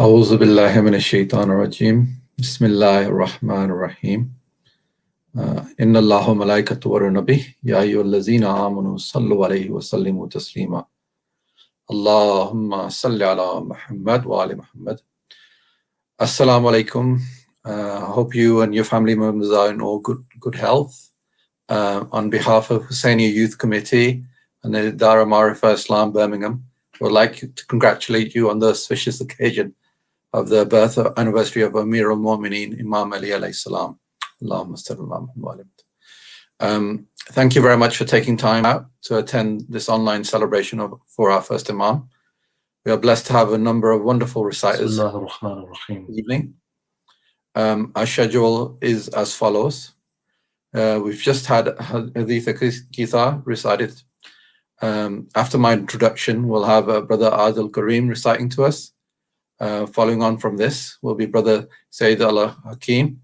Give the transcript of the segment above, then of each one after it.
أعوذ بالله من الشيطان الرجيم بسم الله الرحمن الرحيم إن الله وملائكته والنبي يا أيها الذين آمنوا صلوا عليه وسلموا تسليما اللهم صل على محمد وآل محمد. Assalamu alaikum. I hope you and your family members are in all good health. On behalf of Husseini Youth Committee and the Dara Maarif-e-Islam Birmingham, I would like to congratulate you on the auspicious occasion of the birth anniversary of Amir al-Mu'mineen Imam Ali alayhi salam. Allahumma salli ala. Thank you very much for taking time out to attend this online celebration for our first Imam. We are blessed to have a number of wonderful reciters this evening. Our schedule is as follows. We've just had Hadith Kitha recited. After my introduction, we'll have Brother Adil Karim reciting to us. Following on from this will be Brother Sayyid alHakeem.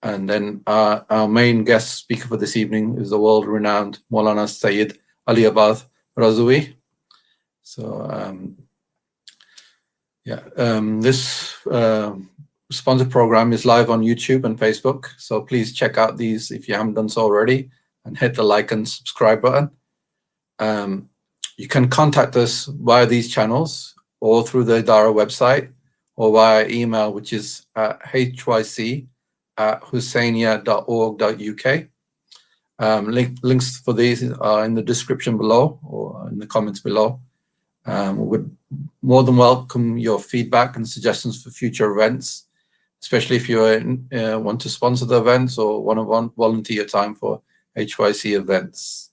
And then our main guest speaker for this evening is the world-renowned Maulana Sayyid Ali Abbas Razawi. So, this sponsored program is live on YouTube and Facebook. So please check out these if you haven't done so already, and hit the like and subscribe button. You can contact us via these channels, or through the Dara website, or via email, which is hyc@husseinia.org.uk. Links for these are in the description below or in the comments below. We would more than welcome your feedback and suggestions for future events, especially if you want to sponsor the events or want to volunteer your time for HYC events.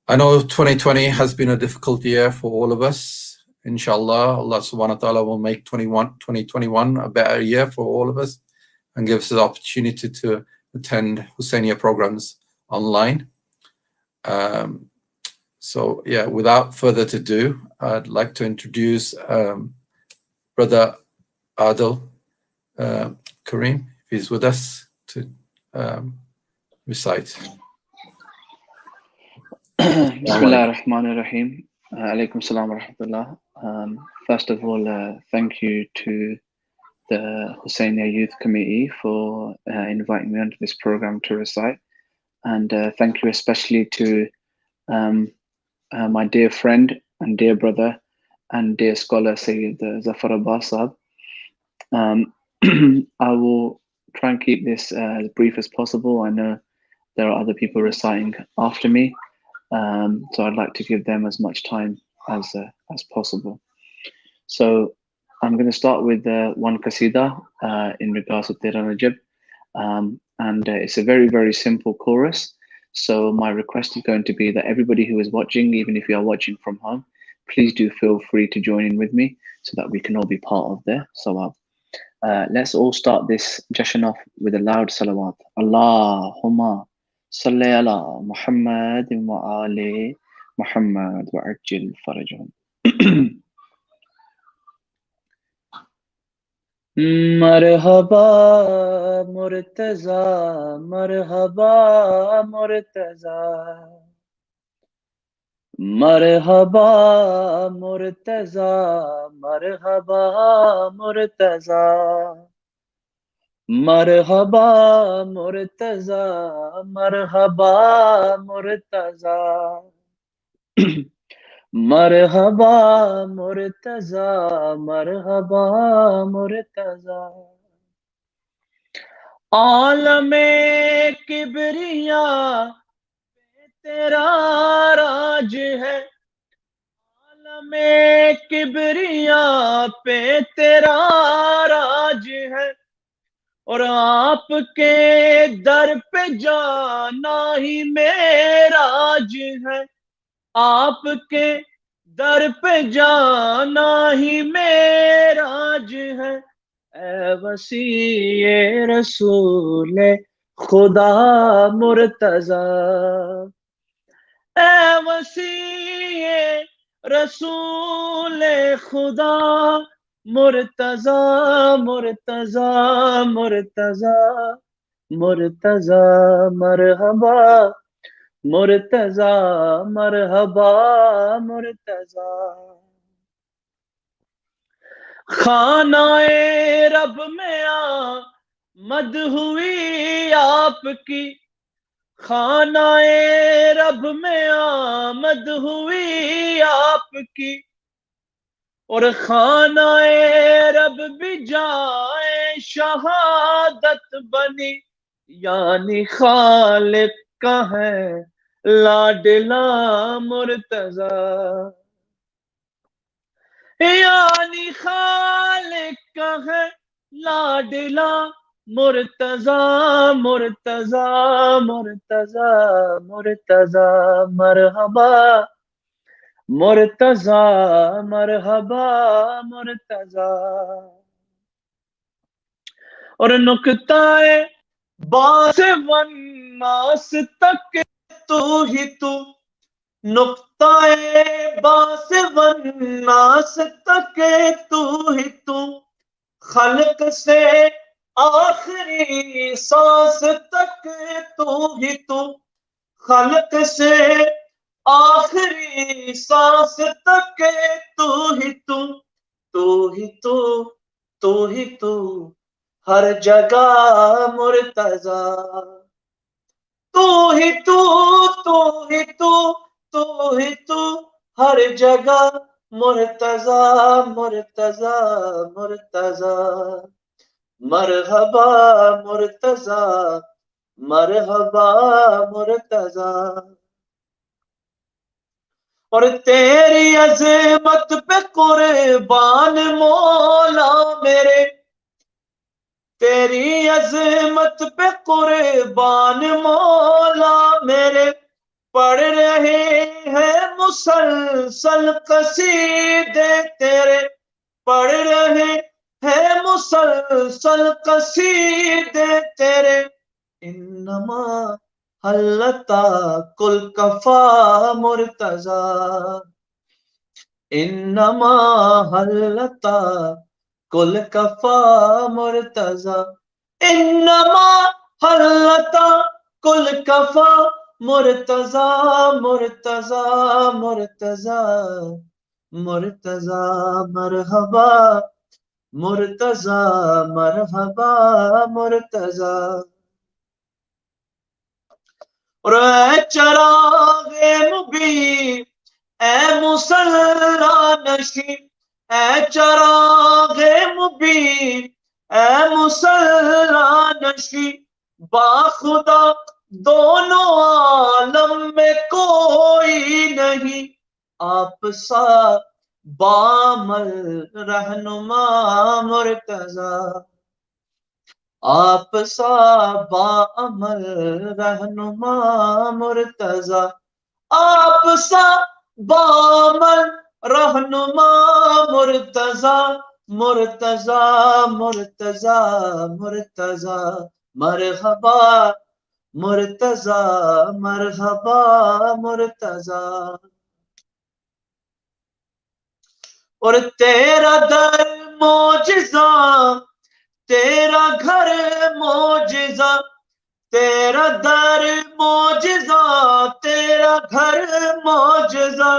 I know 2020 has been a difficult year for all of us. Inshallah, Allah subhanahu wa ta'ala will make 2021 a better year for all of us and give us the opportunity to attend Husseinia programs online. So yeah, without further ado, I'd like to introduce Brother Adil Karim, if he's with us, to recite. Bismillah ar-Rahman ar-Rahim. Alaykum salam wa rahmatullah. First of all, thank you to the Husseinia Youth Committee for inviting me onto this program to recite. And thank you especially to my dear friend and dear brother and dear scholar, Sayyid Zafar Abbas Sahab. I will try and keep this as brief as possible. I know there are other people reciting after me. So I'd like to give them as much time as possible. So I'm going to start with one qasida in regards to Tera Najib, and it's a very, very simple chorus. So my request is going to be that everybody who is watching, even if you are watching from home, please do feel free to join in with me so that we can all be part of the salawat. Let's all start this Jashan off with a loud salawat. Allahumma salli ala Muhammad wa ali Muhammad wa ajil farajahum. Marhaba Murtaza, Marhaba Murtaza, Marhaba Murtaza, Marhaba Murtaza, Marhaba Murtaza, Marhaba Murtaza, Marhaba Murtaza, Marhaba Murtaza. आलमे किबरिया पे तेरा राज है, आलमे किबरिया पे तेरा राज है, और आपके दर पे जाना ही मेराज है, आपके दर पे जाना ही मेराज है। ऐ वसीए रसूले खुदा मुर्तजा, ऐ वसीए रसूले खुदा मुर्तजा, मुर्तजा, मुर्तजा, मुर्तजा, मरहबा मुर्तजा, मरहबा मुर्तजा। خانائے رب میں آمد ہوئی آپ کی، خانائے رب میں آمد ہوئی آپ کی، اور خانائے رب بھی جائے شہادت بنی، یعنی خالق کا ہے لاڈلا مرتضی، یعنی خالق کا ہے لاڈلا مرتضی، مرتضی مرتضی مرتضی مرحبا، مرتضی مرحبا مرتضی۔ اور نکتہ باس والناس تک تو ہی تو، نکتہ باس والناس تک تو ہی تو، خلق سے آخری سانس تک تو ہی تو، خلق سے آخری سانس تک تو ہی تو، تو ہی تو، تو ہی تو، ہر جگہ مرتضی، تو ہی تو، تو ہی تو، تو ہی تو، ہر جگہ مرتضی، مرتضی مرتضی، مرحبا مرتضی، مرحبا مرتضی۔ اور تیری عظمت پہ قربان مولا میرے، تیری عظمت پہ قربان مولا میرے، پڑھ رہے ہیں مسلسل قصیدے تیرے، پڑھ رہے ہیں مسلسل قصیدے تیرے، انما حلتا کل کفا مرتضی، انما حلتا کل کفا مرتضی، انما حلتا کل کفا مرتضی، مرتضی مرتضی مرتضی مرحبا، مرتضی مرحبا مرتضی۔ اور اے چراغ مبین، اے مسلح نشین، اے چراغ مبین، اے مسلح نشین، باخدا دونوں عالم میں کوئی نہیں، آپ سا بامل رہنما مرتضی، آپ سا بامل رہنما مرتضی، آپ سا بامل رہنما مرتضی، مرتضی مرتضی مرتضی، مرحبا مرتضی، مرحبا مرتضی۔ اور تیرا در معجزہ، تیرا گھر معجزہ، تیرا در معجزہ، تیرا گھر معجزہ،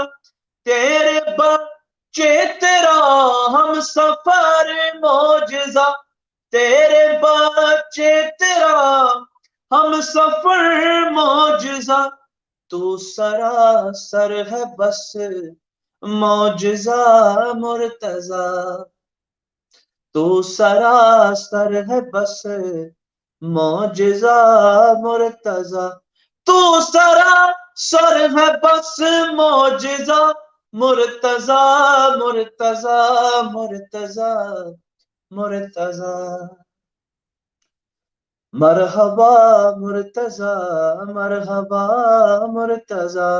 تیرے بچے تیرا ہم سفر معجزہ، تیرے بچے تیرا ہم سفر معجزہ، تو سراسر ہے بس معجزہ مرتضی، تو سراسر ہے بس معجزہ مرتضی، تو سراسر ہے بس معجزہ مرتضی، مرتضی مرتضی مرتضی، مرحبا مرتضی، مرحبا مرتضی۔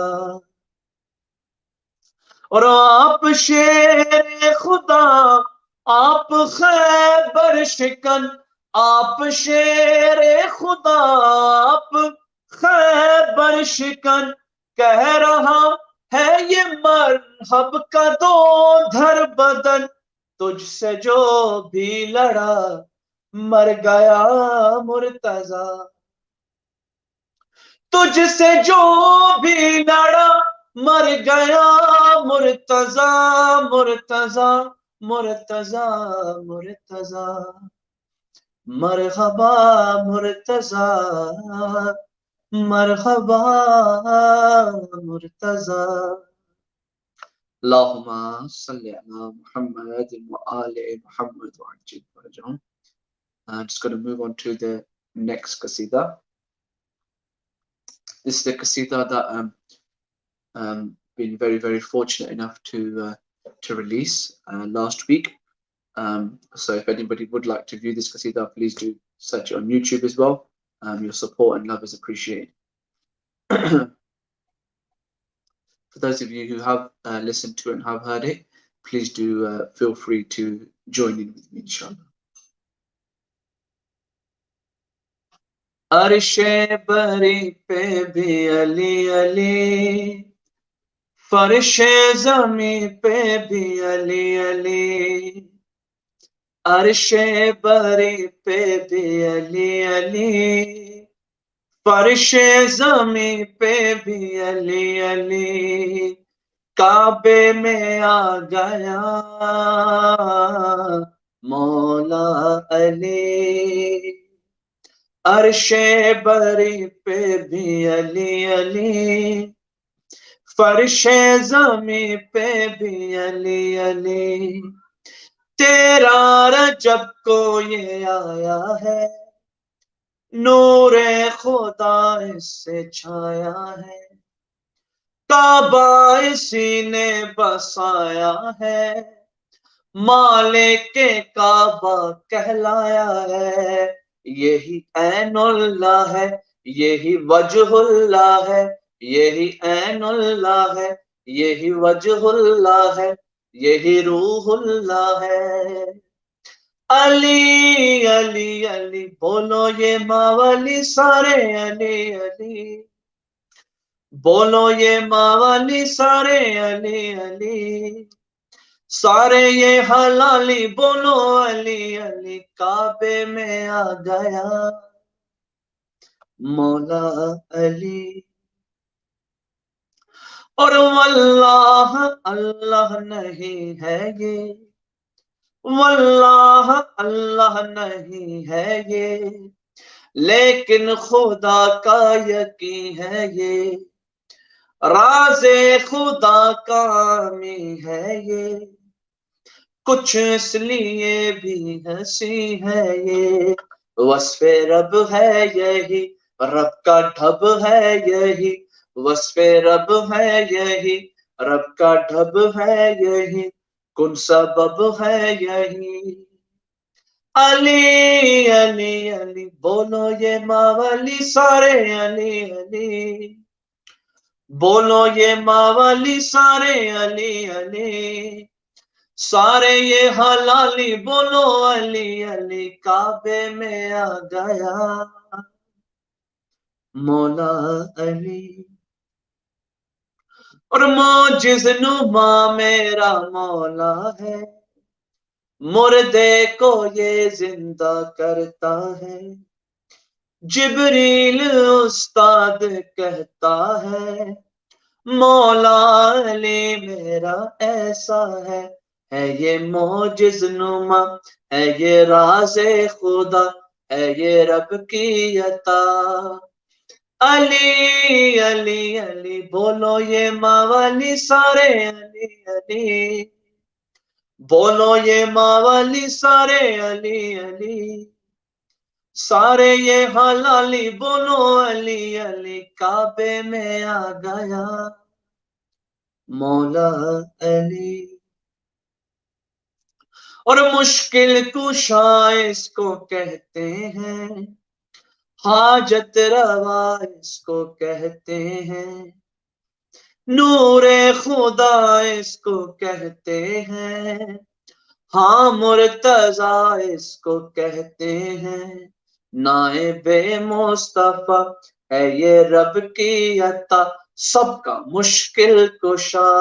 اور آپ شیر خدا، آپ خیبر شکن، آپ شیر خدا، آپ خیبر شکن، کہہ رہا ہے یہ مرحب کا دو دھر بدن، تجھ سے جو بھی لڑا مر گیا مرتضی، تجھ سے جو بھی لڑا مر گیا مرتضی، مرتضی مرتضی مرتضی مرحبا مرتضی مرحبا مرتضی اللہم صلی علی محمد وآل محمد وعجل فرجہم. I'm just going to move on to the next qasida. This is the qasida that been very, very fortunate enough to release last week. So if anybody would like to view this qasida, please do search it on YouTube as well. Your support and love is appreciated. For those of you who have listened to it and have heard it, please do feel free to join in with me, inshallah. عرش بری پہ بھی علی علی، فرش زمین پہ بھی علی علی، عرش بری پہ بھی علی علی، فرش زمین پہ بھی علی علی، کعبے میں آ گیا مولا علی، عرش بری پہ بھی علی علی، فرش زمین پہ بھی علی علی، تیرا رجب کو یہ آیا ہے، نور خدا اس سے چھایا ہے، کعبہ اسی نے بسایا ہے، مالک کعبہ کہلایا ہے، یہی عین اللہ ہے، یہی وجہ اللہ ہے، یہی عین اللہ ہے، یہی وجہ اللہ ہے، یہی روح اللہ ہے۔ علی علی علی بولو یہ ماولی سارے علی علی، بولو یہ ماولی سارے علی علی، سارے یہ حلالی بولو علی علی، کعبے میں آ گیا مولا علی، اور واللہ اللہ نہیں ہے یہ، واللہ اللہ نہیں ہے یہ، لیکن خدا کا یقین ہے یہ، راز خدا کامی ہے یہ، کچھ اس لیے بھی ہنسی ہے یہ، وصف رب ہے یہی، رب کا ڈھب ہے یہی، وصف رب ہے یہی، رب کا ڈھب ہے یہی، کن سبب ہے یہی۔ علی علی علی بولو یہ ماولی سارے علی علی، بولو یہ ماولی سارے علی علی، سارے یہ حلالی بولو علی علی، کعبے میں آ گیا مولا علی، اور معجز نما میرا مولا ہے، مردے کو یہ زندہ کرتا ہے، جبریل استاد کہتا ہے، مولا علی میرا ایسا ہے یہ معجز نما، ہے یہ راز خدا، ہے یہ رب کی عطا۔ علی علی علی بولو یہ ماولی سارے علی علی، بولو یہ ماولی سارے علی علی، سارے یہ حلالی بولو علی علی، کعبے میں آ گیا مولا علی، اور مشکل کشا اس کو کہتے ہیں، حاجت روا اس کو کہتے ہیں، نور خدا اس کو کہتے ہیں، ہاں مرتضی اس کو کہتے ہیں، نائب مصطفیٰ ہے یہ رب کی عطا، سب کا مشکل کشا۔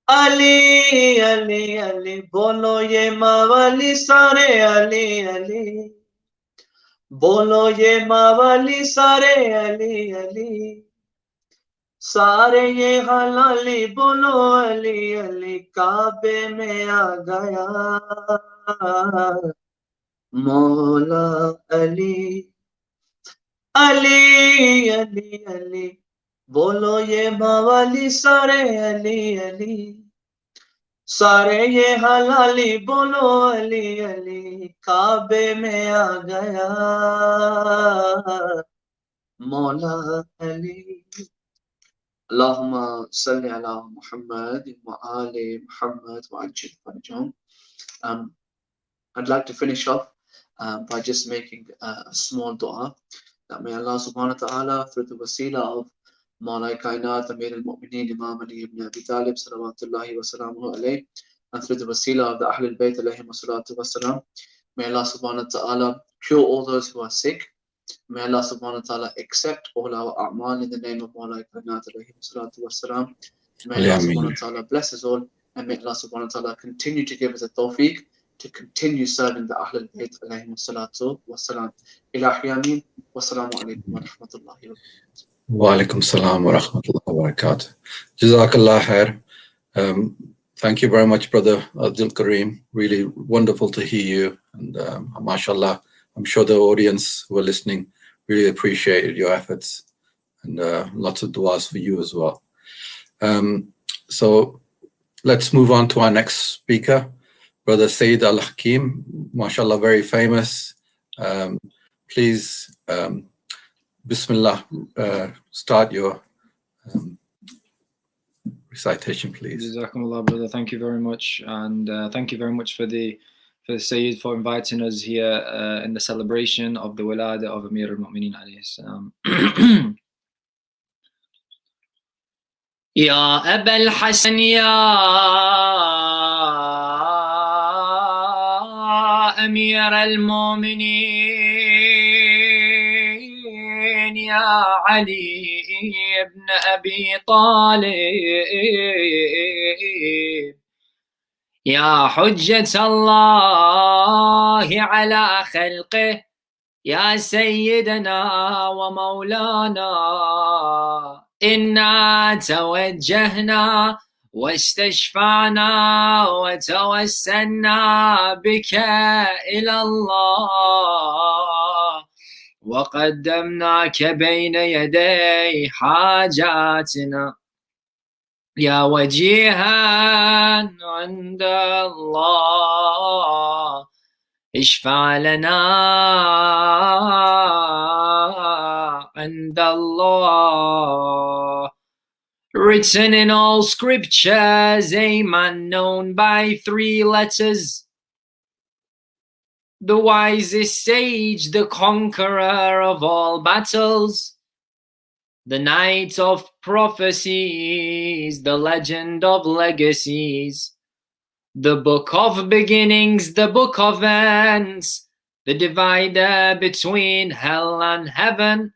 علی علی علی بولو یہ ماولی سارے علی علی، بولو یہ ماولی سارے علی علی، सारे ये हलाली बोलो अली अली काबे में आ गया मौला अली अली अली अली बोलो ये मवाली सारे अली अली सारे ये हलाली बोलो अली अली काबे में आ गया मौला Ali Allahumma salli ala Muhammad wa ali Muhammad wa ajil farjahum. I'd like to finish off by just making a small dua that may Allah subhanahu wa ta'ala through the wasila of Mawlai Kainat Amir al-Mu'mineen Imam Ali ibn Abi Talib salawatullahi wa salamuhu alayh, and through the wasila of the Ahlul Bayt alayhim salatu wa salam, may Allah subhanahu wa ta'ala cure all those who are sick. May Allah subhanahu wa ta'ala accept all our a'mal in the name of Mawlai Kainat alayhim salatu wa salam. May Allah subhanahu wa ta'ala bless us all, and may Allah subhanahu wa ta'ala continue to give us a tawfiq to continue serving the Ahlul Bayt alayhim salatu wa salam. Ilahi ameen. Wassalamu alaikum wa rahmatullahi wa barakatuh. Wa alaikum salam wa rahmatullahi wa barakatuh. Jazakallah khair. Thank you very much, Brother Adil Karim. Really wonderful to hear you. And mashallah, I'm sure the audience who are listening really appreciated your efforts, and lots of du'as for you as well. So let's move on to our next speaker, Brother Sayyid alHakeem, mashallah, very famous. Please, Bismillah, start your recitation, please. Jazakumullah, brother. Thank you very much, and thank you very much for the Sayyid for inviting us here in the celebration of the Wilada of Amir al-Mu'mineen alayhi salam. Ya Abul Hasan, ya Amir al-Mu'mineen, ya Ali ibn Abi Talib, يا حجة الله على خلقه، يا سيدنا ومولانا، إنا توجهنا واستشفعنا وتوسلنا بك إلى الله، وقدمناك بين يدي حاجاتنا، يا وجيها عند الله، اشفع لنا عند الله. Written in all scriptures, a man known by 3 letters, the wisest sage, the conqueror of all battles, the night of prophecies, the legend of legacies, the book of beginnings, the book of ends, the divider between hell and heaven,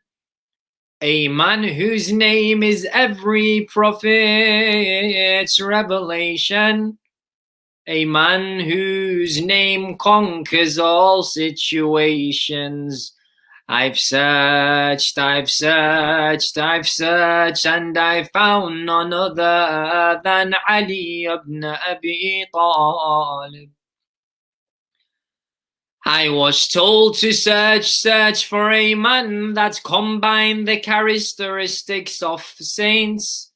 a man whose name is every prophet's revelation, a man whose name conquers all situations. I've searched, and I found none other than Ali ibn Abi Talib. I was told to search for a man that combined the characteristics of saints,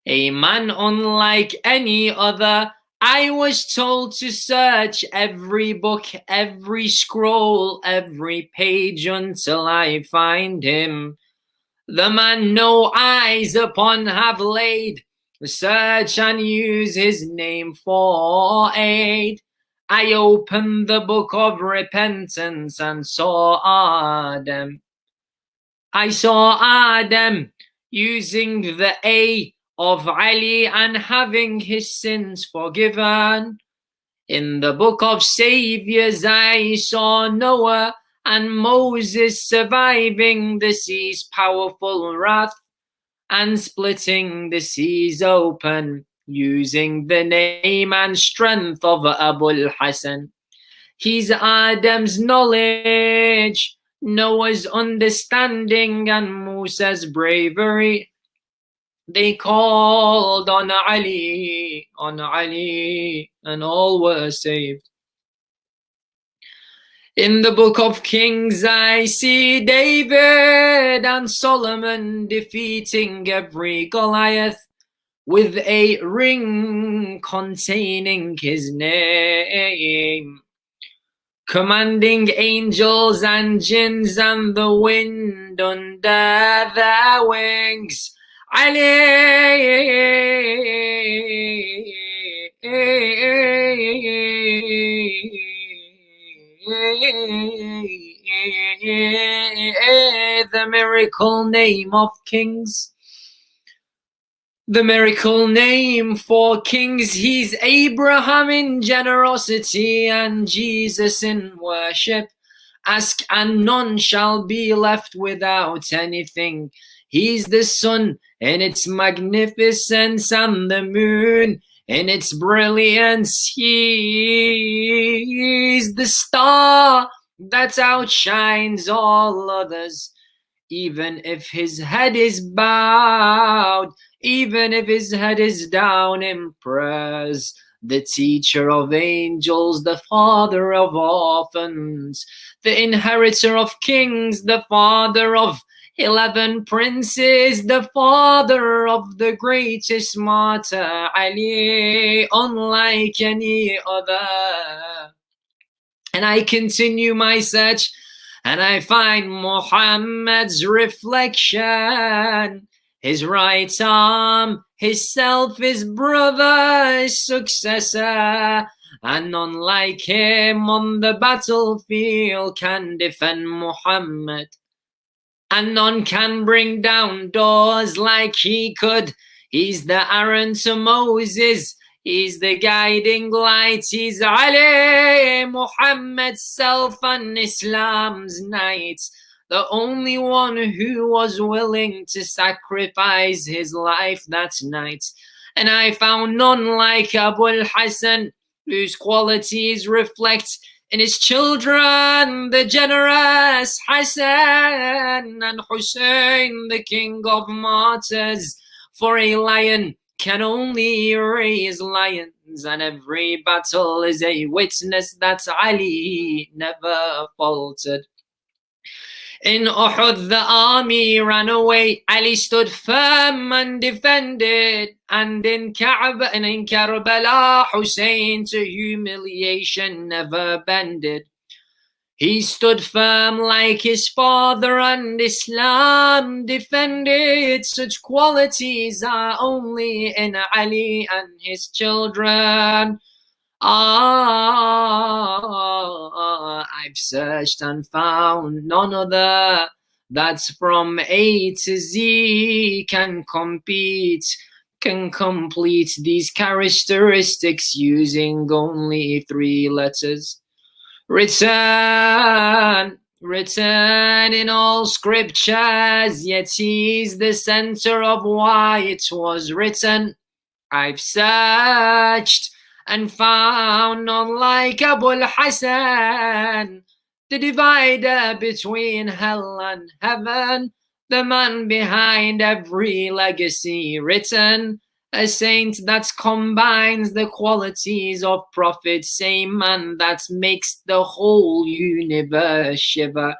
a man unlike any other. I was told to search every book, every scroll, every page until I find him. The man no eyes upon have laid, search and use his name for aid. I opened the book of repentance and saw Adam. I saw Adam using the A of Ali and having his sins forgiven. In the book of Saviors I saw Noah and Moses surviving the sea's powerful wrath and splitting the seas open using the name and strength of Abul Hasan. He's Adam's knowledge, Noah's understanding, and Musa's bravery. They called on Ali, and all were saved. In the book of Kings, I see David and Solomon defeating every Goliath with a ring containing his name, commanding angels and jinns and the wind under their wings. Ali, the miracle name of kings. The miracle name for kings. He's Abraham in generosity and Jesus in worship. Ask and none shall be left without anything. He's the sun in its magnificence and the moon in its brilliance. He's the star that outshines all others. Even if his head is bowed, even if his head is down in prayers, the teacher of angels, the father of orphans, the inheritor of kings, the father of 11 princes, the father of the greatest martyr, Ali, unlike any other. And I continue my search, and I find Muhammad's reflection, his right arm, his self, his brother, his successor, and none like him on the battlefield can defend Muhammad, and none can bring down doors like he could. He's the Aaron to Moses, he's the guiding light, he's Ali, Muhammad's self and Islam's knight, the only one who was willing to sacrifice his life that night. And I found none like Abul Hassan, whose qualities reflect in his children, the generous Hassan and Hussein, the king of martyrs. For a lion can only raise lions, and every battle is a witness that Ali never faltered. In Uhud, the army ran away. Ali stood firm and defended. And in Kaaba and in Karbala, Hussein to humiliation never bended. He stood firm like his father and Islam defended. Such qualities are only in Ali and his children. I've searched and found none other that's from A to Z can complete these characteristics using only 3 letters. Written in all scriptures, yet he's the center of why it was written. I've searched and found none like Abul Hassan, the divider between hell and heaven, the man behind every legacy written, a saint that combines the qualities of prophet, same man that makes the whole universe shiver,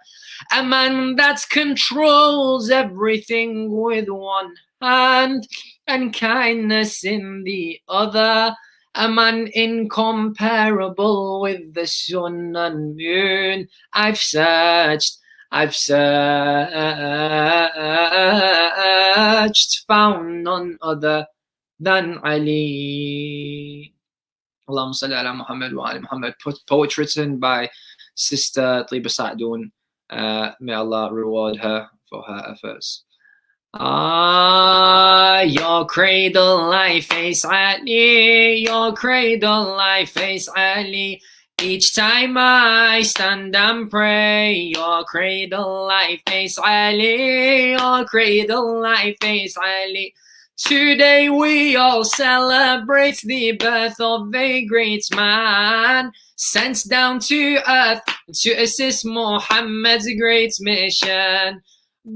a man that controls everything with one hand and kindness in the other, a man incomparable with the sun and moon. I've searched, found none other than Ali. Allahumma salli ala Muhammad wa ali Muhammad. Poetry written by Sister Tliba Sa'doun. May Allah reward her for her efforts. Your cradle life is Ali, your cradle life is Ali. Each time I stand and pray, your cradle life is Ali, your cradle life is Ali. Today we all celebrate the birth of a great man, sent down to earth to assist Muhammad's great mission.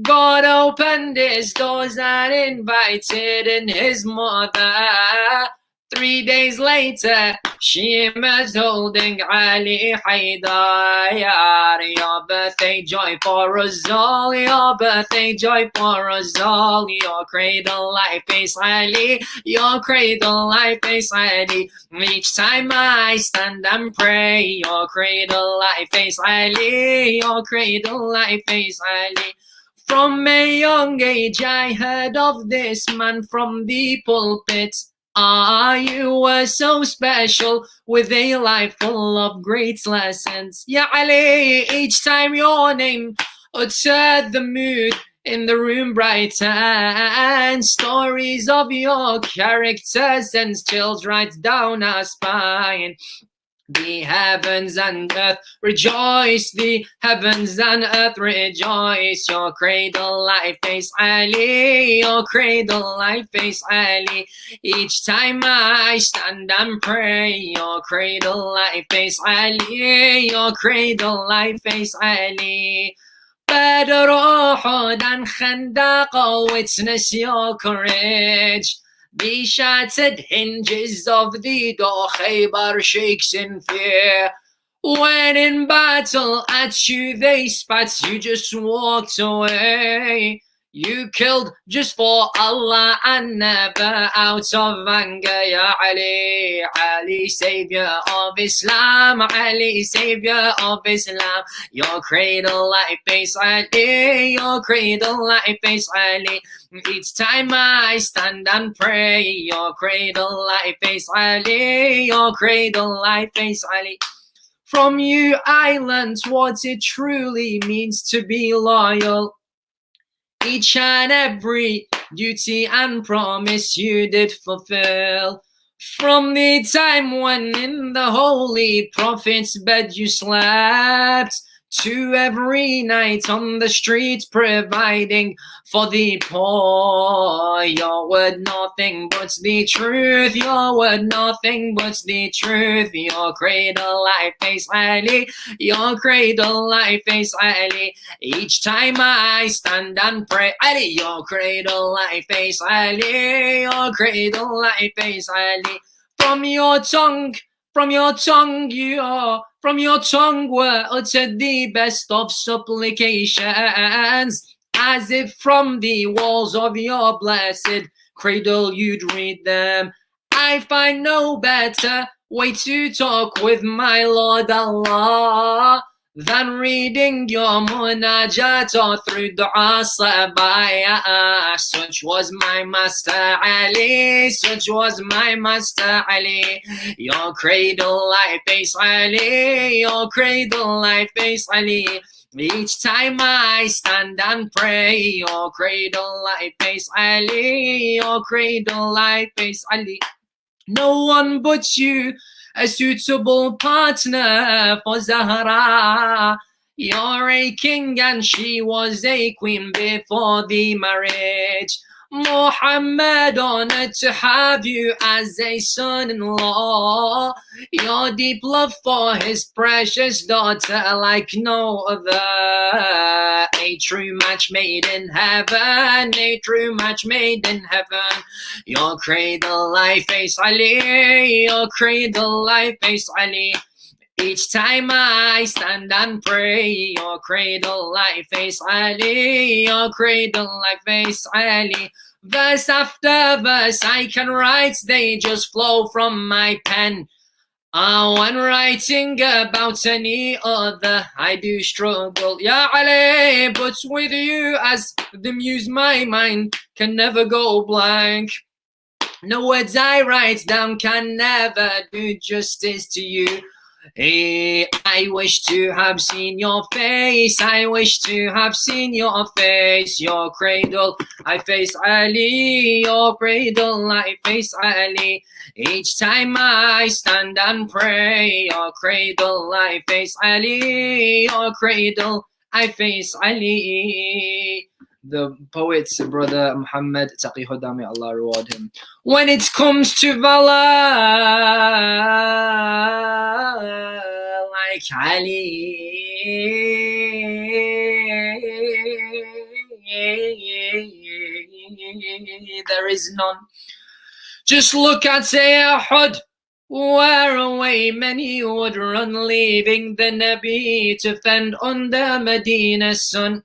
God opened his doors and invited in his mother. 3 days later, she emerged holding Ali Haidar. Your birthday joy for us all, your birthday joy for us all. Your cradle life is Ali, your cradle life is Ali. Each time I stand and pray, your cradle life is Ali, your cradle life is Ali. From a young age I heard of this man from the pulpit. Ah, you were so special with a life full of great lessons. Ya Ali, each time your name uttered the mood in the room brighten, and stories of your character sends chills right down our spine. The heavens and earth rejoice, the heavens and earth rejoice. Your cradle life is Ali, your cradle life is Ali. Each time I stand and pray, your cradle life is Ali, your cradle life is Ali. Badr, Uhud and Khandaq, witness your courage. The shattered hinges of the door, Khaybar shakes in fear. When in battle at you they spat, you just walked away. You killed just for Allah and never out of anger. Ya Ali, Ali, savior of Islam, Ali, savior of Islam. Your cradle life is Ali, your cradle life is Ali. Each time I stand and pray, your cradle life is Ali, your cradle life is Ali. From you I learned what it truly means to be loyal. Each and every duty and promise you did fulfill. From the time when in the holy prophet's bed you slept, to every night on the street providing for the poor. Your word nothing but the truth, your word nothing but the truth. Your cradle life is Ali, your cradle life is Ali. Each time I stand and pray, Ali, your cradle life is Ali, your cradle life is Ali. From your tongue you are, from your tongue were uttered the best of supplications, as if from the walls of your blessed cradle you'd read them. I find no better way to talk with my Lord Allah than reading your munajat or through dua sabaya. Such was my master Ali, such was my master Ali. Your cradle life is Ali, your cradle life is Ali. Each time I stand and pray, your cradle life is Ali, your cradle life is Ali. No one but you, a suitable partner for Zahra. You're a king and she was a queen before the marriage. Muhammad, honored to have you as a son-in-law. Your deep love for his precious daughter like no other. A true match made in heaven, a true match made in heaven. Your cradle life is Ali, your cradle life is Ali. Each time I stand and pray, your cradle life is Ali, your cradle life is Ali. Verse after verse I can write, they just flow from my pen. When writing about any other, I do struggle, Ya Ali, but with you as the muse, my mind can never go blank. No words I write down can never do justice to you. Hey, I wish to have seen your face, I wish to have seen your face. Your cradle, I face Ali, your cradle, I face Ali. Each time I stand and pray, your cradle, I face Ali, your cradle, I face Ali. The poet's brother Muhammad Taqi Huda, may Allah reward him. When it comes to valor, like Ali, there is none. Just look at Uhud, where away many would run, leaving the Nabi to fend under Medina's sun.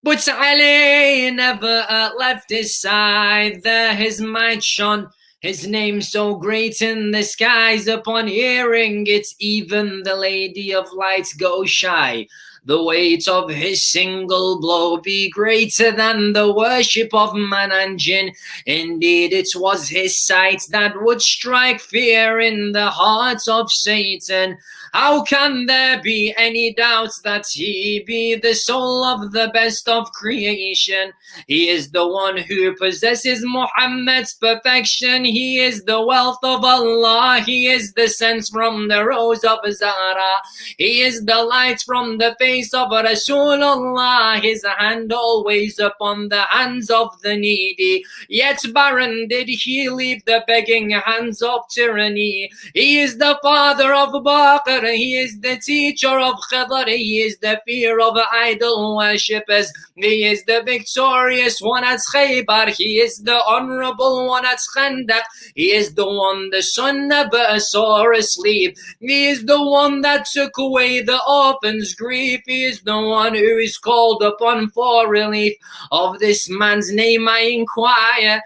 But Ali never left his side, there his might shone, his name so great in the skies. Upon hearing it, even the Lady of Light go shy. The weight of his single blow be greater than the worship of man and jinn. Indeed, it was his sight that would strike fear in the heart of Satan. How can there be any doubt that he be the soul of the best of creation? He is the one who possesses Muhammad's perfection. He is the wealth of Allah. He is the sense from the rose of Zahra. He is the light from the face of Rasulullah. His hand always upon the hands of the needy. Yet barren did he leave the begging hands of tyranny. He is the father of Baqir. He is the teacher of Khidr. He is the fear of idol worshippers. He is the victorious one at Khaybar. He is the honorable one at Khandaq. He is the one the sun never saw asleep. He is the one that took away the orphan's grief. He is the one who is called upon for relief. Of this man's name I inquire.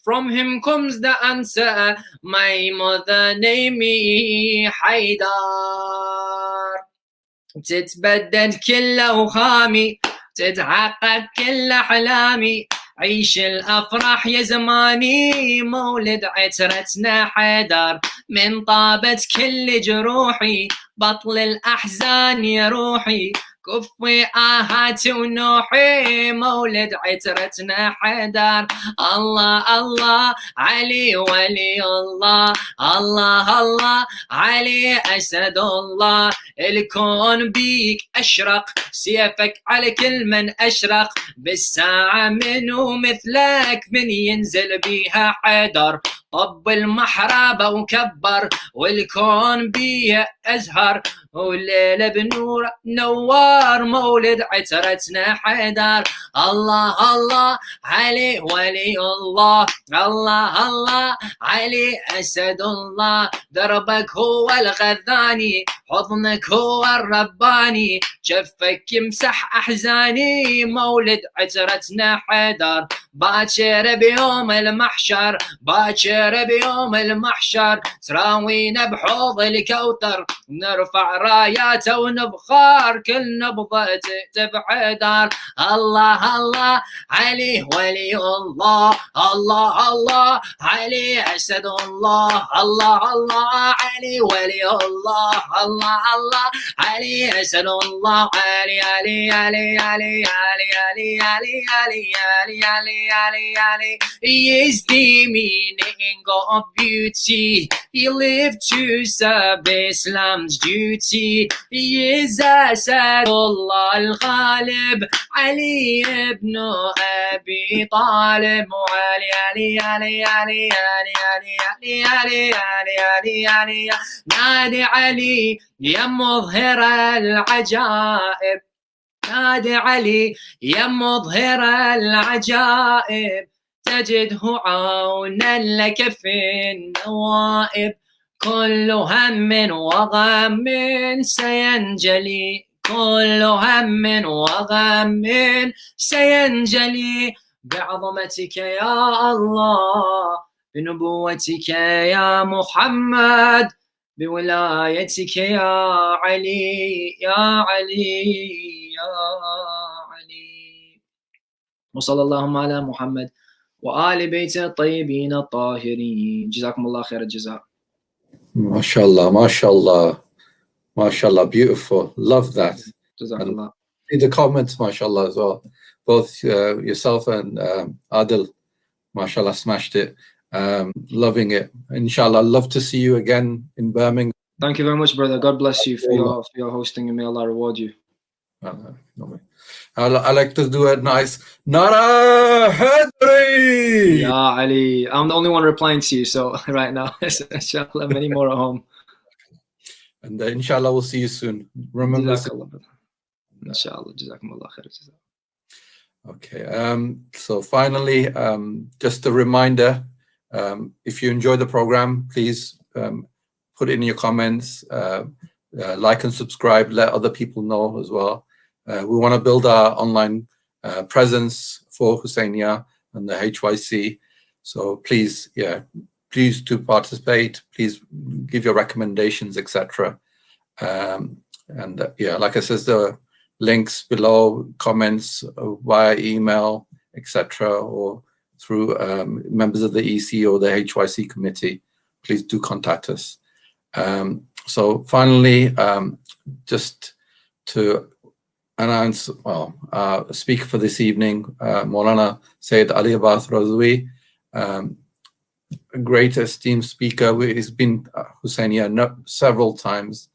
From him comes the answer. My mother named me Haider. تتبدد كل أوهامي، تتحقق كل أحلامي. عيش الأفراح يا زماني، مولد عترتنا حيدر. من طابت كل جروحي، بطل الأحزان يا روحي. كفي آهاتي ونوحي، مولد عترتنا حيدر. الله الله علي ولي الله، الله الله علي أسد الله. الكون بيك أشرق، سيفك على كل من أشرق. بالساعة منو مثلك، من ينزل بيها حيدر. طب المحرابة وكبر، والكون بيه أزهر. والليلة بنور نوار، مولد عترتنا حيدر. الله الله علي ولي الله، الله الله علي أسد الله. دربك هو الغذاني، حضنك هو الرباني. شفك يمسح أحزاني، مولد عترتنا حيدر. باكر بيوم المحشر، باكر بيوم المحشر. تراوينا بحوض الكوثر، نرفع راياته ونبخار. كل نبضة تكتب حيدر. الله الله علي ولي الله، الله الله علي أسد الله. الله الله علي ولي الله، الله الله علي أسد الله. Ali Ali Ali Ali Ali Ali Ali Ali Ali Ali Ali Ali. He is the meaning of beauty. He lived to serve Islam's duty. He is Asadullah al-Ghalib, Ali ibn Abi Talib. Ali Ali Ali Ali Ali Ali Ali Ali Ali Ali Ali. نادي علي يا مظهر العجائب، نادي علي يا مظهر العجائب. تجده عونا لك في النوائب. كل هم وغم سينجلي، كل هم وغم سينجلي. بعظمتك يا الله، بنبوتك يا محمد، بولايتك يا علي يا علي يا علي. وصلى اللهم على محمد وآل بيته الطيبين الطاهرين. جزاكم الله خير الجزاء. MashaAllah, MashaAllah, MashaAllah, beautiful. Love that. Jazakallah. In the comments, MashaAllah, as well. Both yourself and Adil, MashaAllah, smashed it. Loving it. Inshallah, I'd love to see you again in Birmingham. Thank you very much, brother. God bless you for your hosting, and may Allah reward you. I like to do a nice Nara Hadri. Ya Ali. I'm the only one replying to you, so right now, inshallah, many more at home. And inshallah, we'll see you soon. Remember, Inshallah. Jazakumullah khair. Okay. So finally, just a reminder, if you enjoy the program, please put in your comments, like and subscribe, let other people know as well. We want to build our online presence for Husseiniya and the HYC. So please, please do participate. Please give your recommendations, etc. And like I said, the links below, comments via email, etc., or through members of the EC or the HYC committee. Please do contact us. So finally, just to announce, a speaker for this evening, Maulana Sayyid Ali Abbas Razawi, a great esteemed speaker. He's been Husseiniya several times,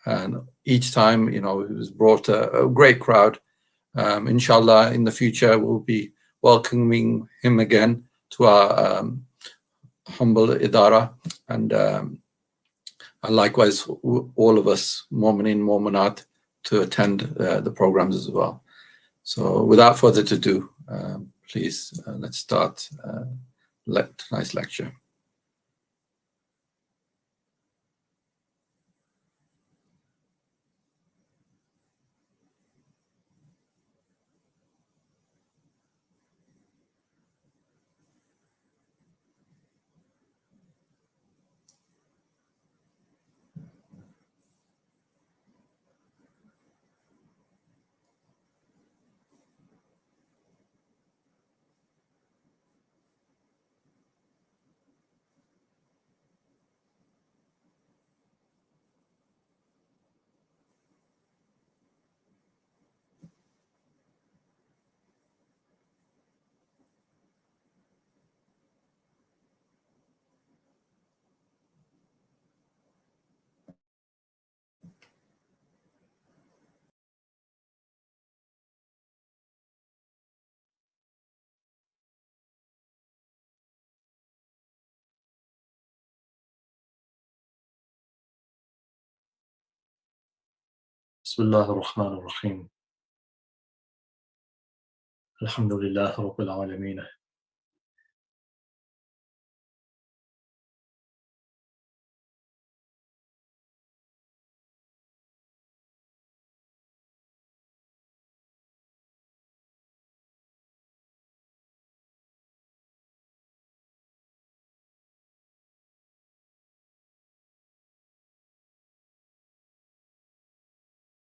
and each time, he was brought a great crowd. Inshallah, in the future, we'll be welcoming him again to our humble idara, and likewise, all of us, Mu'minin, Mu'minat, to attend the programs as well. So without further ado, please, let's start tonight's lecture. Bismillah ar-Rahman ar-Rahim. Alhamdulillah Rabbil Alameen.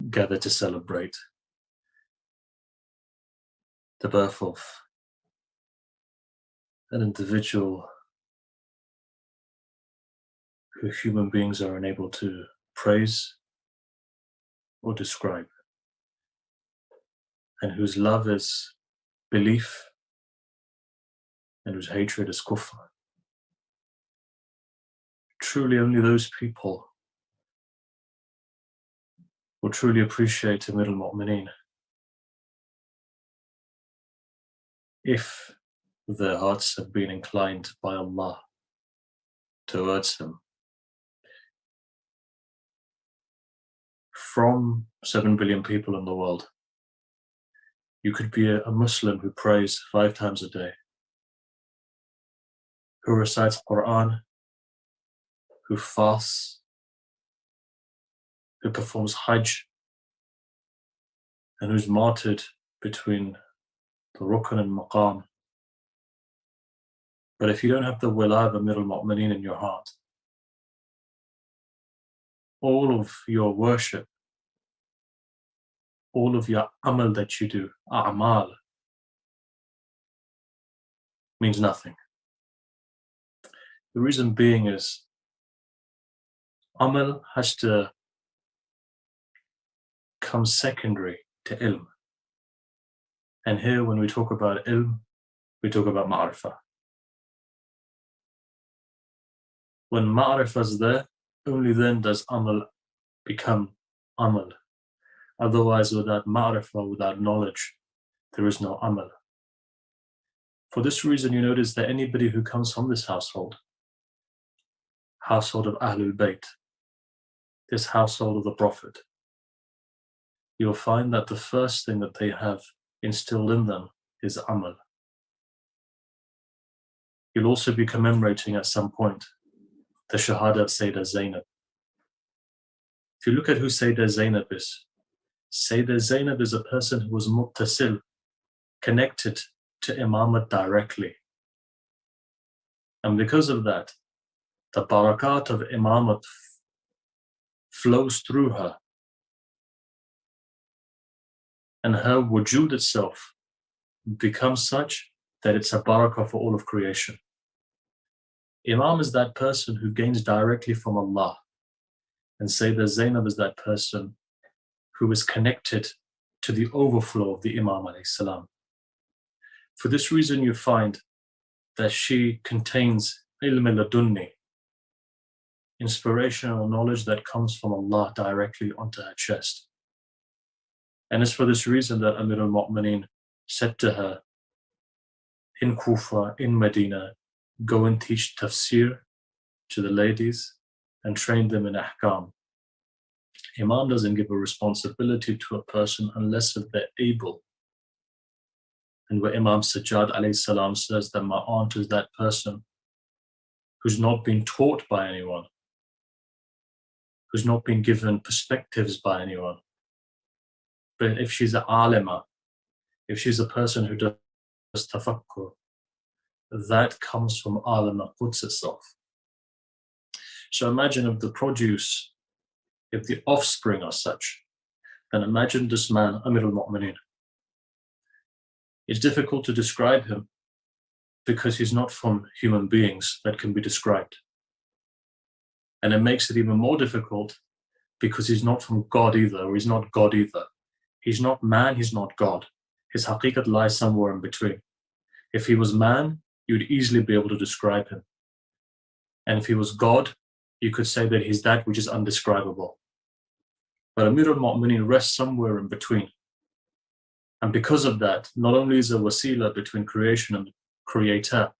Gather to celebrate the birth of an individual who human beings are unable to praise or describe, and whose love is belief and whose hatred is kufr. Truly, only those people will truly appreciate Amir al-Mu'mineen if their hearts have been inclined by Allah towards him. From 7 billion people in the world, you could be a Muslim who prays 5 times a day, who recites Quran, who fasts, who performs Hajj, and who's martyred between the Rukn and Maqam. But if you don't have the Wala of Amir al-Mu'mineen in your heart, all of your worship, all of your amal that you do, a'mal, means nothing. The reason being is amal has to come secondary to ilm. And here when we talk about ilm, we talk about ma'rifah. When ma'rifah is there, only then does amal become amal. Otherwise, without ma'rifah, without knowledge, there is no amal. For this reason, you notice that anybody who comes from this household of Ahlul Bayt, this household of the Prophet, you'll find that the first thing that they have instilled in them his amal. He'll also be commemorating at some point the Shahada of Sayyidah Zainab. If you look at who Sayyidah Zainab is a person who was muttasil, connected to Imamat directly. And because of that, the barakat of Imamat flows through her. And her wujud itself becomes such that it's a barakah for all of creation. Imam is that person who gains directly from Allah. And Sayyidah Zainab is that person who is connected to the overflow of the Imam alayhi salam. For this reason, you find that she contains ilm ladunni, inspirational knowledge that comes from Allah directly onto her chest. And it's for this reason that Amir al-Mu'mineen said to her, in Kufa, in Medina, go and teach tafsir to the ladies and train them in ahkam. Imam doesn't give a responsibility to a person unless if they're able. And where Imam Sajjad alayhi salam says that my aunt is that person who's not been taught by anyone, who's not been given perspectives by anyone. But if she's an alima, if she's a person who does tafakkur, that comes from alim al-Quds itself. So imagine if the produce, if the offspring are such, then imagine this man, Amir al-Mu'mineen. It's difficult to describe him because he's not from human beings that can be described. And it makes it even more difficult because he's not from God either, or he's not God either. He's not man, he's not God. His haqiqat lies somewhere in between. If he was man, you would easily be able to describe him. And if he was God, you could say that he's that which is undescribable. But Amir al-Mu'mineen rests somewhere in between. And because of that, not only is a wasila between creation and creator,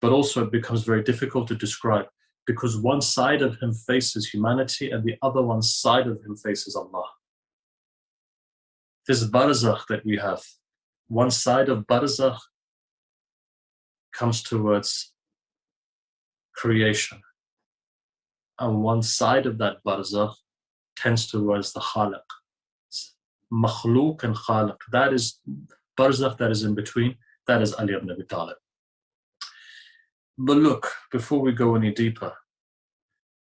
but also it becomes very difficult to describe because one side of him faces humanity and the other one side of him faces Allah. This barzakh that we have, one side of barzakh comes towards creation, and one side of that barzakh tends towards the khaliq. Makhluk and khaliq, that is barzakh that is in between, that is Ali ibn Abi Talib. But look, before we go any deeper,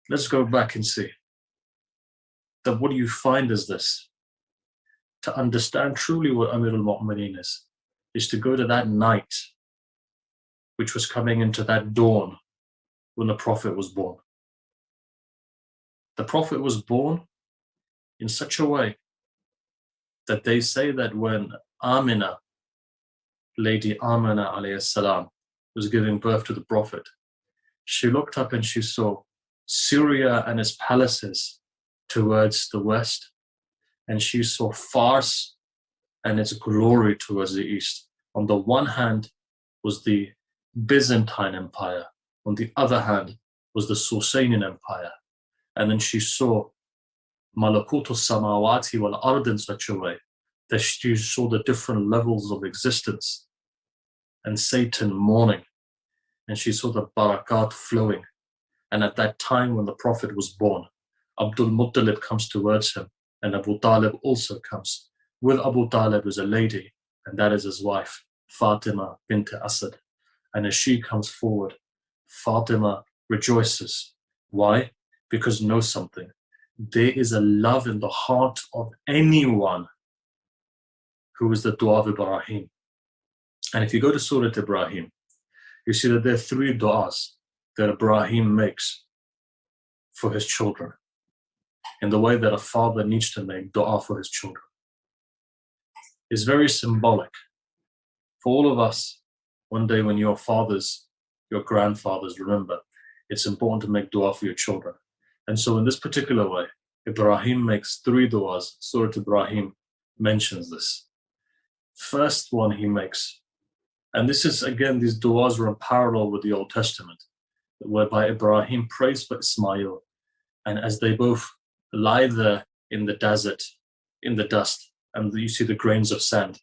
let's go back and see that what you find is this. To understand truly what Amir al-Mu'mineen is to go to that night which was coming into that dawn when the Prophet was born. The Prophet was born in such a way that they say that when Amina, Lady Amina alayhi salam, was giving birth to the Prophet, she looked up and she saw Syria and its palaces towards the west, and she saw Fars and its glory towards the east. On the one hand was the Byzantine Empire, on the other hand was the Sasanian Empire. And then she saw Malakutu Samawati wal Ard in such a way that she saw the different levels of existence and Satan mourning, and she saw the barakat flowing. And at that time when the Prophet was born, Abdul Muttalib comes towards him, and Abu Talib also comes. With Abu Talib is a lady, and that is his wife, Fatima bint Asad. And as she comes forward, Fatima rejoices. Why? Because know something. There is a love in the heart of anyone who is the dua of Ibrahim. And if you go to Surah Ibrahim, you see that there are 3 du'as that Ibrahim makes for his children, in the way that a father needs to make du'a for his children. It's very symbolic. For all of us, one day when your fathers, your grandfathers, remember, it's important to make du'a for your children. And so in this particular way, Ibrahim makes 3 du'as. Surah Ibrahim mentions this. First one he makes, and this is, again, these du'as are in parallel with the Old Testament, whereby Ibrahim prays for Ismail, and as they both lie there in the desert, in the dust, and you see the grains of sand,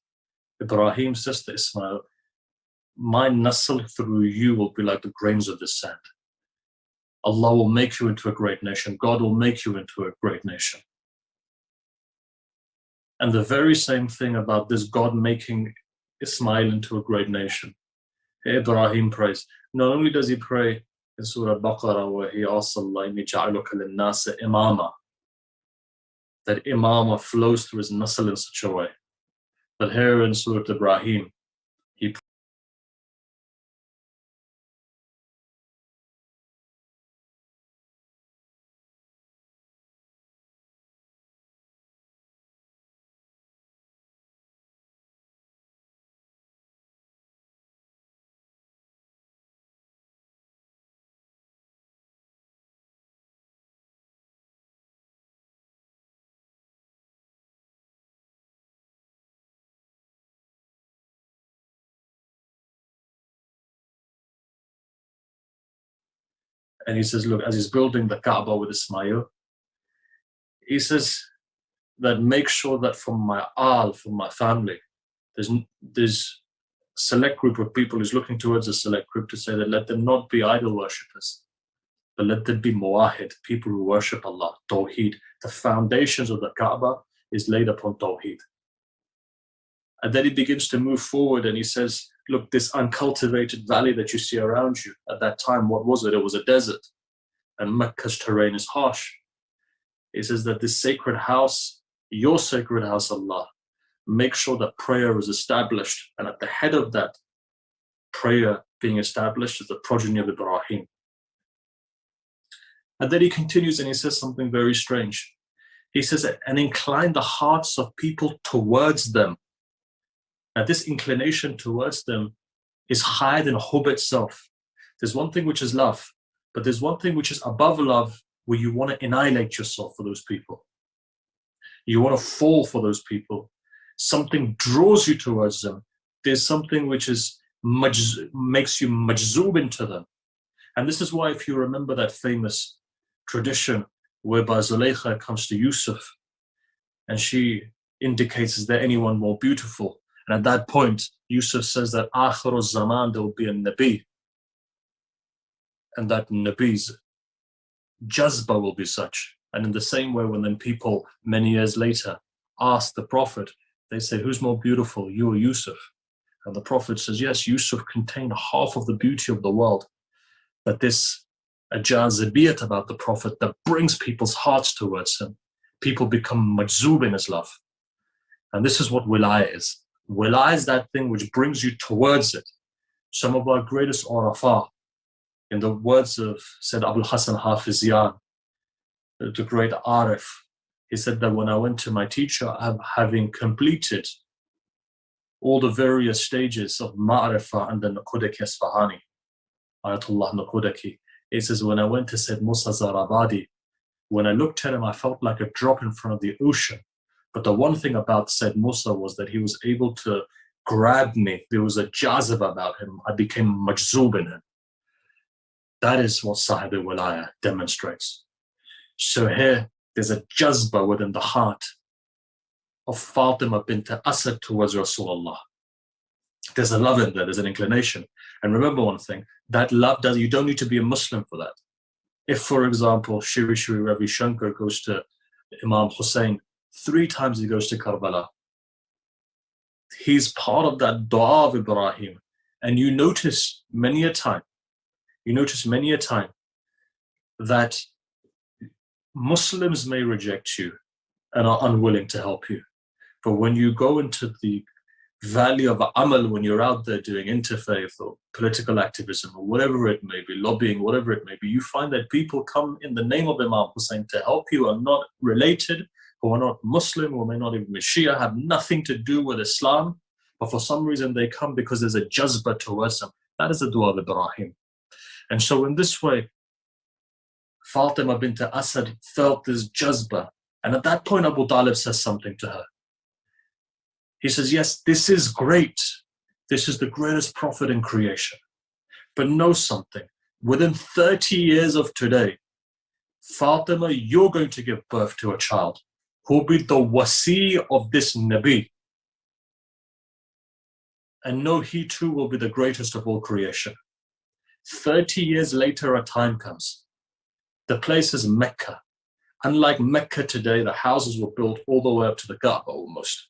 Ibrahim says to Ismail, my nasl through you will be like the grains of the sand. Allah will make you into a great nation. God will make you into a great nation. And the very same thing about this God making Ismail into a great nation. Ibrahim prays. Not only does he pray in Surah Baqarah where he asks Allah, إِنِّي جَعَلُكَ لِلنَّاسِ إِمَامًا, that imama flows through his nasl in such a way. But here in Surah Ibrahim, he says, look, as he's building the Kaaba with Ismail, he says that make sure that from my from my family, there's a select group of people who's looking towards a select group to say that let them not be idol worshippers, but let them be muwahid, people who worship Allah, Tawheed. The foundations of the Kaaba is laid upon Tawheed. And then he begins to move forward and he says, look, this uncultivated valley that you see around you, at that time, what was it? It was a desert. And Mecca's terrain is harsh. He says that this sacred house, your sacred house, Allah, make sure that prayer is established. And at the head of that prayer being established is the progeny of Ibrahim. And then he continues and he says something very strange. He says, and incline the hearts of people towards them. Now, this inclination towards them is higher than hub itself. There's one thing which is love, but there's one thing which is above love where you want to annihilate yourself for those people. You want to fall for those people. Something draws you towards them. There's something which is makes you majzoob into them. And this is why, if you remember that famous tradition whereby Zulaykha comes to Yusuf and she indicates, is there anyone more beautiful? And at that point, Yusuf says that Akhir zaman there will be a Nabi. And that Nabi's jazba will be such. And in the same way, when then people many years later ask the Prophet, they say, who's more beautiful, you or Yusuf? And the Prophet says, yes, Yusuf contained half of the beauty of the world. But this a jazibiyat about the Prophet that brings people's hearts towards him. People become majzoob in his love. And this is what wilayah is. Wilayah is that thing which brings you towards it. Some of our greatest urafa, in the words of said Abul Hasan Hafiziyan, the great Arif, he said that when I went to my teacher, having completed all the various stages of Ma'rifah and the Naqudaki Asfahani, Ayatullah Naqudaki, he says, when I went to Said Musa Zarabadi, when I looked at him, I felt like a drop in front of the ocean. But the one thing about Said Musa was that he was able to grab me. There was a jazib about him. I became majzoob in him. That is what Sahib al-Wilaya demonstrates. So here, there's a jazba within the heart of Fatima bint Asad towards Rasulullah. There's a love in there, there's an inclination. And remember one thing, that love, you don't need to be a Muslim for that. If, for example, Shri Shri Ravi Shankar goes to Imam Hussein, 3 times he goes to Karbala, he's part of that dua of Ibrahim. And you notice many a time that Muslims may reject you and are unwilling to help you. But when you go into the valley of amal, when you're out there doing interfaith or political activism or whatever it may be, lobbying, whatever it may be, you find that people come in the name of Imam Hussein to help you, are not related, who are not Muslim, or may not even be Shia, have nothing to do with Islam, but for some reason they come because there's a jazba towards them. That is the dua of Ibrahim. And so in this way, Fatima bint Asad felt this jazba. And at that point, Abu Talib says something to her. He says, yes, this is great. This is the greatest prophet in creation. But know something. Within 30 years of today, Fatima, you're going to give birth to a child who will be the wasi of this Nabi. and know he too will be the greatest of all creation. 30 years later, a time comes. The place is Mecca. Unlike Mecca today, the houses were built all the way up to the Kaaba almost.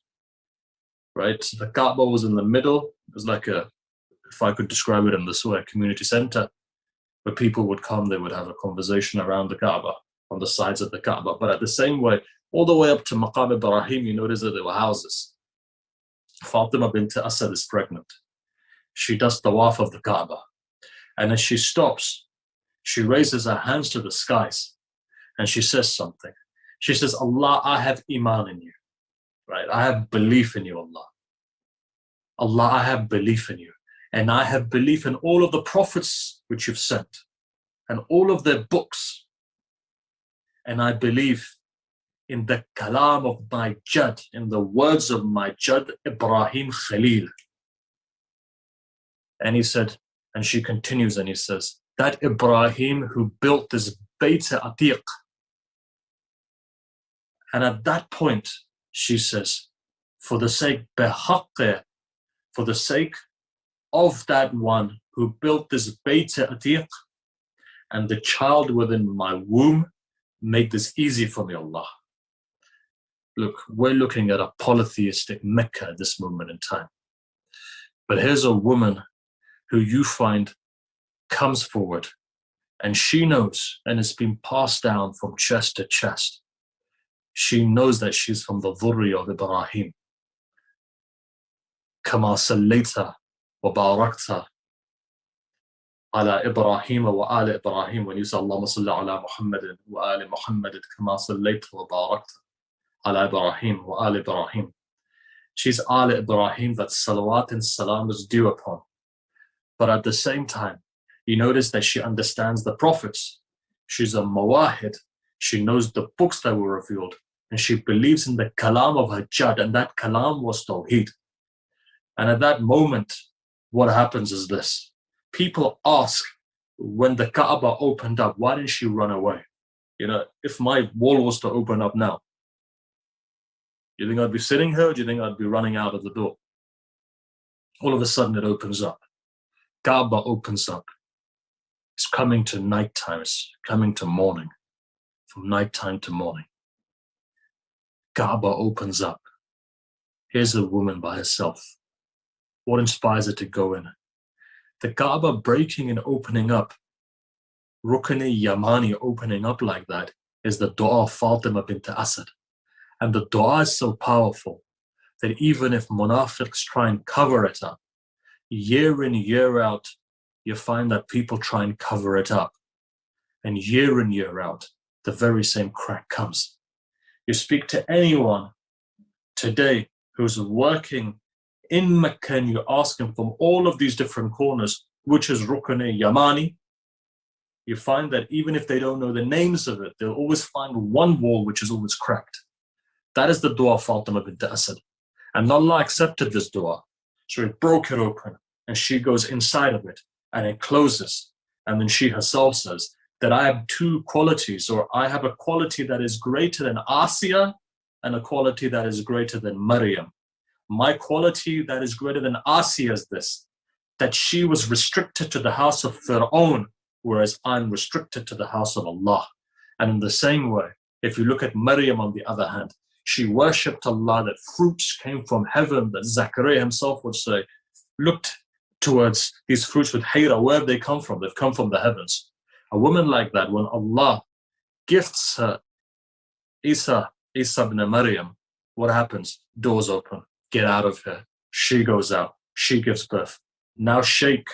Right? The Kaaba was in the middle. It was like a, if I could describe it in this way, a community center where people would come, they would have a conversation around the Kaaba, on the sides of the Kaaba. But at the same way, all the way up to Maqam Ibrahim, you notice that there were houses. Fatima bint Asad is pregnant. She does tawaf of the Kaaba. And as she stops, she raises her hands to the skies and she says something. She says, Allah, I have iman in you. Right? I have belief in you, Allah. Allah, I have belief in you. And I have belief in all of the prophets which you've sent and all of their books. And I believe in the kalam of my Jad, in the words of my Jad, Ibrahim Khalil. And he said, and she continues and he says, that Ibrahim who built this Bayt Atiq. And at that point, she says, for the sake of that one who built this Bayt Atiq and the child within my womb, make this easy for me, Allah. Look, we're looking at a polytheistic Mecca at this moment in time. But here's a woman who you find comes forward and she knows, and it's been passed down from chest to chest. She knows that she's from the dhurri of Ibrahim. Kama sallaita wa barakta ala Ibrahim wa ala Ibrahim. When you say Allahumma salli ala Muhammadin wa ala Muhammadin kama sallaita wa barakta ala Ibrahim wa ala Ibrahim. She's ala Ibrahim, that salawat and salam is due upon. But at the same time, you notice that she understands the prophets. She's a mawahid. She knows the books that were revealed. And she believes in the kalam of her Jad. And that kalam was Tawheed. And at that moment, what happens is this. People ask, when the Kaaba opened up, why didn't she run away? You know, if my wall was to open up now, you think I'd be sitting here, or do you think I'd be running out of the door? All of a sudden it opens up. Kaaba opens up. It's coming to nighttime. It's coming to morning. From nighttime to morning. Kaaba opens up. Here's a woman by herself. What inspires her to go in? The Kaaba breaking and opening up, Rukn-e-Yamani opening up like that, is the dua of Fatima bint Asad. And the dua is so powerful that even if munafiqs try and cover it up, year in, year out, you find that people try and cover it up. And year in, year out, the very same crack comes. You speak to anyone today who's working in Mecca and you ask them from all of these different corners, which is Rukn-e-Yamani, you find that even if they don't know the names of it, they'll always find one wall which is always cracked. That is the dua of Fatima bint Asad. And Allah accepted this dua. So it broke it open and she goes inside of it and it closes. And then she herself says that I have two qualities, or I have a quality that is greater than Asiya and a quality that is greater than Maryam. My quality that is greater than Asiya is this, that she was restricted to the house of Fir'aun, whereas I'm restricted to the house of Allah. And in the same way, if you look at Maryam on the other hand, she worshipped Allah, that fruits came from heaven, that Zachariah himself would say, looked towards these fruits with hayra. Where have they come from? They've come from the heavens. A woman like that, when Allah gifts her Isa ibn Maryam, what happens? Doors open. Get out of here. She goes out. She gives birth. Now shake.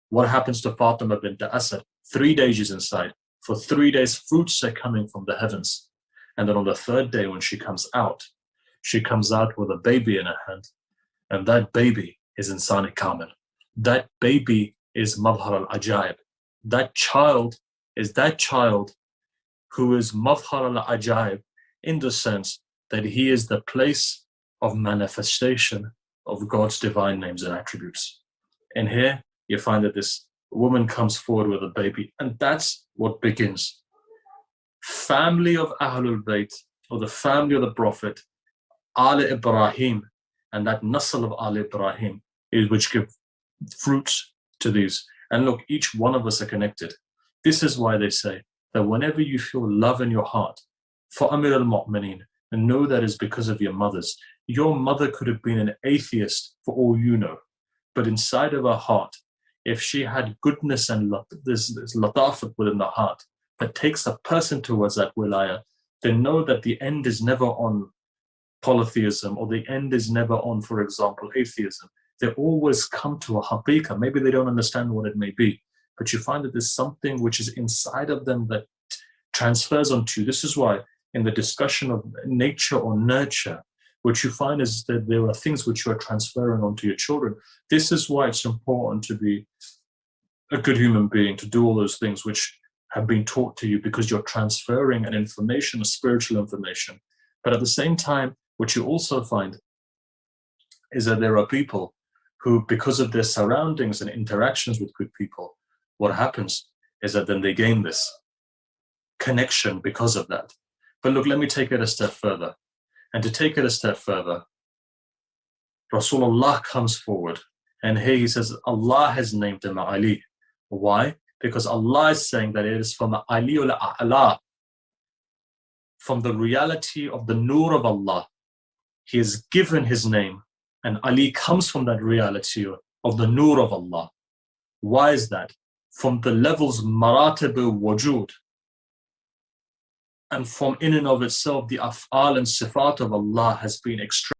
What happens to Fatima bint Asad? 3 days she's inside. For 3 days, fruits are coming from the heavens. And then on the third day when she comes out with a baby in her hand. And that baby is Insani Kamil. That baby is Madhar al-Ajaib. That child is that child who is Madhar al-Ajaib in the sense that he is the place of manifestation of God's divine names and attributes. And here you find that this woman comes forward with a baby, and that's what begins. Family of Ahlul Bayt, or the family of the Prophet, Al Ibrahim, and that Nasl of Al Ibrahim which give fruits to these. And look, each one of us are connected. This is why they say that whenever you feel love in your heart for Amir al-Mu'mineen, and know that is because of your mothers. Your mother could have been an atheist for all you know, but inside of her heart, if she had goodness and this latafat within the heart that takes a person towards that wilaya, then know that the end is never on polytheism, or the end is never on, for example, atheism. They always come to a haqiqah. Maybe they don't understand what it may be, but you find that there's something which is inside of them that transfers onto you. This is why in the discussion of nature or nurture, what you find is that there are things which you are transferring onto your children. This is why it's important to be a good human being, to do all those things which have been taught to you, because you're transferring an information, a spiritual information. But at the same time, what you also find is that there are people who, because of their surroundings and interactions with good people, what happens is that then they gain this connection because of that. But look, let me take it a step further. And to take it a step further, Rasulullah comes forward, and here he says, Allah has named him Ali. Why? Because Allah is saying that it is from Aliul A'la, from the reality of the Nur of Allah. He is given his name, and Ali comes from that reality of the Nur of Allah. Why is that? From the levels Maratib Wujud, and from in and of itself, the af'al and sifat of Allah has been extracted